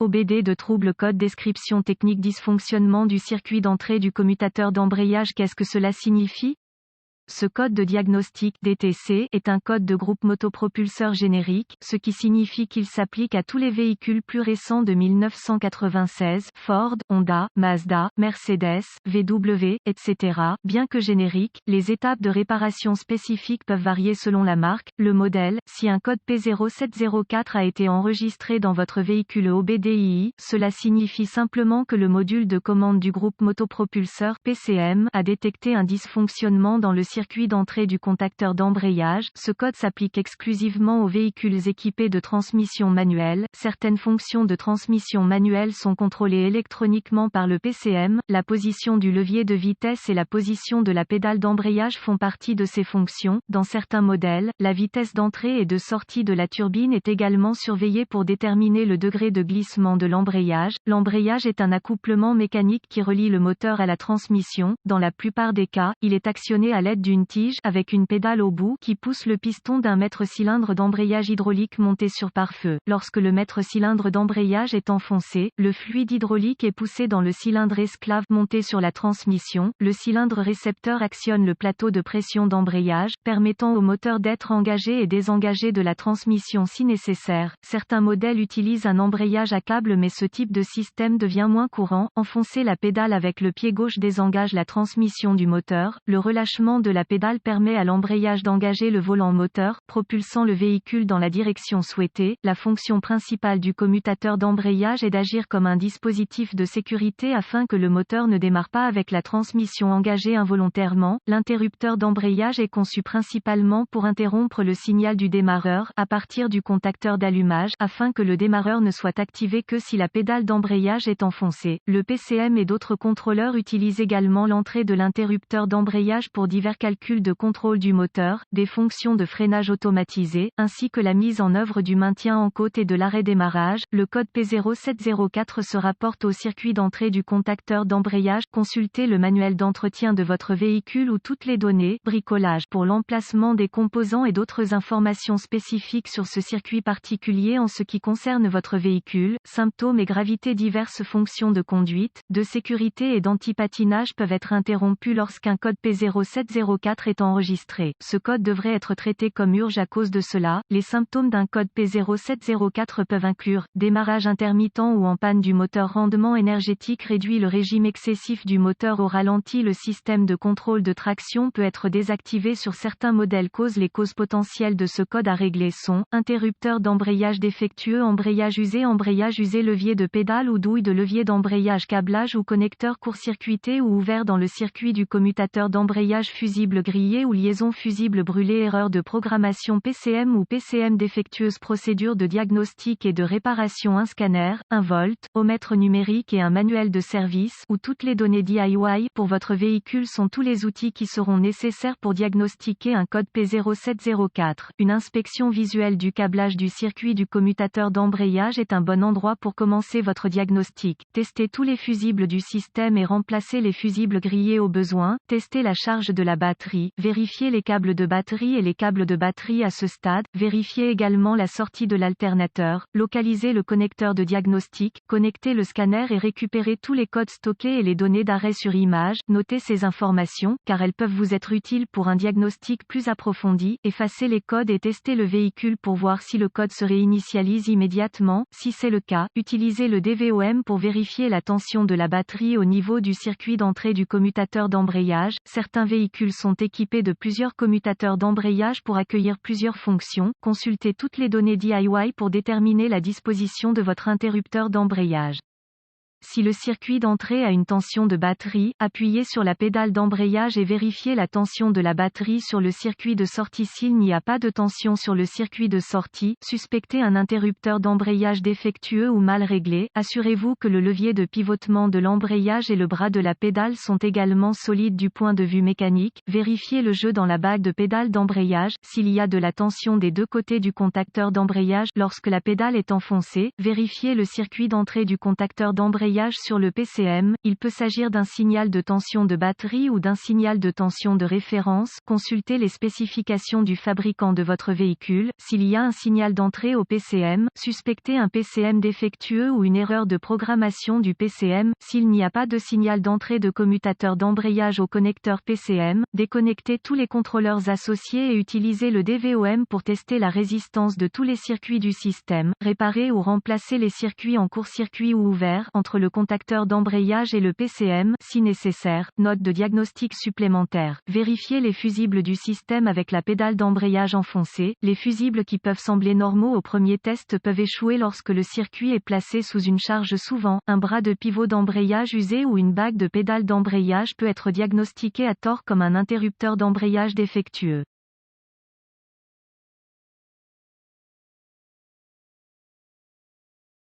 OBD de trouble code description technique dysfonctionnement du circuit d'entrée du commutateur d'embrayage. Qu'est-ce que cela signifie? Ce code de diagnostic DTC est un code de groupe motopropulseur générique, ce qui signifie qu'il s'applique à tous les véhicules plus récents de 1996, Ford, Honda, Mazda, Mercedes, VW, etc. Bien que générique, les étapes de réparation spécifiques peuvent varier selon la marque, le modèle. Si un code P0704 a été enregistré dans votre véhicule OBDII, cela signifie simplement que le module de commande du groupe motopropulseur PCM a détecté un dysfonctionnement dans le circuit d'entrée du contacteur d'embrayage. Ce code s'applique exclusivement aux véhicules équipés de transmission manuelle. Certaines fonctions de transmission manuelle sont contrôlées électroniquement par le PCM. La position du levier de vitesse et la position de la pédale d'embrayage font partie de ces fonctions. Dans certains modèles, la vitesse d'entrée et de sortie de la turbine est également surveillée pour déterminer le degré de glissement de l'embrayage. L'embrayage est un accouplement mécanique qui relie le moteur à la transmission. Dans la plupart des cas, il est actionné à l'aide d'une tige avec une pédale au bout qui pousse le piston d'un maître-cylindre d'embrayage hydraulique monté sur pare-feu. Lorsque le maître-cylindre d'embrayage est enfoncé, le fluide hydraulique est poussé dans le cylindre esclave monté sur la transmission. Le cylindre récepteur actionne le plateau de pression d'embrayage, permettant au moteur d'être engagé et désengagé de la transmission si nécessaire. Certains modèles utilisent un embrayage à câble, mais ce type de système devient moins courant. Enfoncer la pédale avec le pied gauche désengage la transmission du moteur. Le relâchement de la pédale permet à l'embrayage d'engager le volant moteur, propulsant le véhicule dans la direction souhaitée. La fonction principale du commutateur d'embrayage est d'agir comme un dispositif de sécurité afin que le moteur ne démarre pas avec la transmission engagée involontairement. L'interrupteur d'embrayage est conçu principalement pour interrompre le signal du démarreur à partir du contacteur d'allumage, afin que le démarreur ne soit activé que si la pédale d'embrayage est enfoncée. Le PCM et d'autres contrôleurs utilisent également l'entrée de l'interrupteur d'embrayage pour divers calculs de contrôle du moteur, des fonctions de freinage automatisé, ainsi que la mise en œuvre du maintien en côte et de l'arrêt démarrage. Le code P0704 se rapporte au circuit d'entrée du contacteur d'embrayage. Consultez le manuel d'entretien de votre véhicule ou toutes les données, bricolage pour l'emplacement des composants et d'autres informations spécifiques sur ce circuit particulier en ce qui concerne votre véhicule. Symptômes et gravité. Diverses fonctions de conduite, de sécurité et d'antipatinage peuvent être interrompues lorsqu'un code P0704 est enregistré. Ce code devrait être traité comme urgent à cause de cela. Les symptômes d'un code P0704 peuvent inclure démarrage intermittent ou en panne du moteur, rendement énergétique réduit, le régime excessif du moteur au ralenti, le système de contrôle de traction peut être désactivé sur certains modèles. Les causes potentielles de ce code à régler sont interrupteur d'embrayage défectueux, embrayage usé, levier de pédale ou douille de levier d'embrayage, câblage ou connecteur court-circuité ou ouvert dans le circuit du commutateur d'embrayage, fusible grillé ou liaison fusible brûlée, erreur de programmation PCM ou PCM défectueuse, procédure de diagnostic et de réparation, un scanner, un voltmètre numérique et un manuel de service ou toutes les données DIY pour votre véhicule sont tous les outils qui seront nécessaires pour diagnostiquer un code P0704. Une inspection visuelle du câblage du circuit du commutateur d'embrayage est un bon endroit pour commencer votre diagnostic. Testez tous les fusibles du système et remplacez les fusibles grillés au besoin. Testez la charge de la batterie. Vérifiez les câbles de batterie et les câbles de batterie à ce stade. Vérifiez également la sortie de l'alternateur. Localisez le connecteur de diagnostic. Connectez le scanner et récupérez tous les codes stockés et les données d'arrêt sur image. Notez ces informations, car elles peuvent vous être utiles pour un diagnostic plus approfondi. Effacez les codes et testez le véhicule pour voir si le code se réinitialise immédiatement. Si c'est le cas, utilisez le DVOM pour vérifier la tension de la batterie au niveau du circuit d'entrée du commutateur d'embrayage. Certains véhicules sont équipés de plusieurs commutateurs d'embrayage pour accueillir plusieurs fonctions. Consultez toutes les données DIY pour déterminer la disposition de votre interrupteur d'embrayage. Si le circuit d'entrée a une tension de batterie, appuyez sur la pédale d'embrayage et vérifiez la tension de la batterie sur le circuit de sortie. S'il n'y a pas de tension sur le circuit de sortie, suspectez un interrupteur d'embrayage défectueux ou mal réglé. Assurez-vous que le levier de pivotement de l'embrayage et le bras de la pédale sont également solides du point de vue mécanique. Vérifiez le jeu dans la bague de pédale d'embrayage. S'il y a de la tension des deux côtés du contacteur d'embrayage lorsque la pédale est enfoncée, vérifiez le circuit d'entrée du contacteur d'embrayage d'embrayage sur le PCM, il peut s'agir d'un signal de tension de batterie ou d'un signal de tension de référence. Consultez les spécifications du fabricant de votre véhicule. S'il y a un signal d'entrée au PCM, suspectez un PCM défectueux ou une erreur de programmation du PCM. S'il n'y a pas de signal d'entrée de commutateur d'embrayage au connecteur PCM, déconnectez tous les contrôleurs associés et utilisez le DVOM pour tester la résistance de tous les circuits du système. Réparez ou remplacez les circuits en court-circuit ou ouverts entre le contacteur d'embrayage et le PCM, si nécessaire. Note de diagnostic supplémentaire. Vérifiez les fusibles du système avec la pédale d'embrayage enfoncée. Les fusibles qui peuvent sembler normaux au premier test peuvent échouer lorsque le circuit est placé sous une charge. Souvent, un bras de pivot d'embrayage usé ou une bague de pédale d'embrayage peut être diagnostiqué à tort comme un interrupteur d'embrayage défectueux.